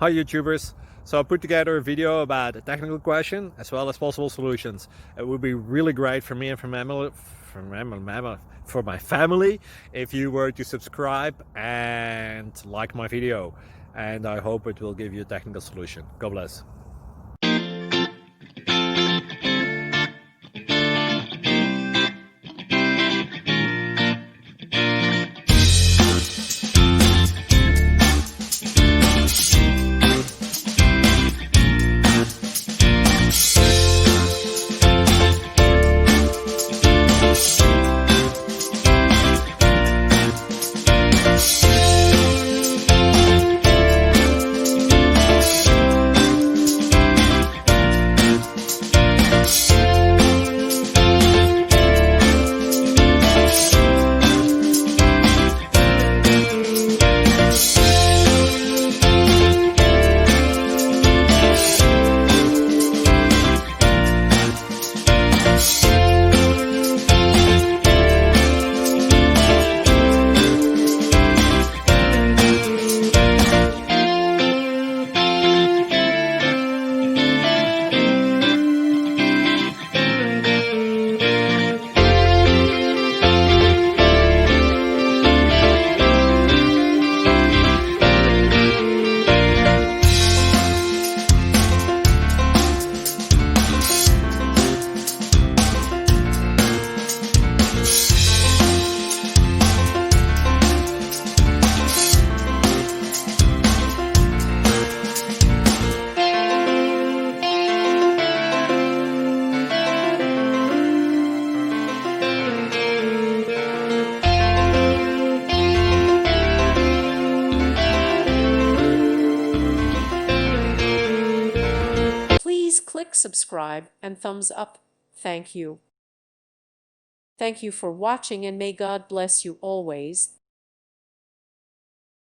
Hi YouTubers. So I put together a video about a technical question as well as possible solutions. It would be really great for me and for my family if you were to subscribe and like my video. And I hope it will give you a technical solution. God bless. Please click subscribe and thumbs up. Thank you. Thank you for watching and may God bless you always.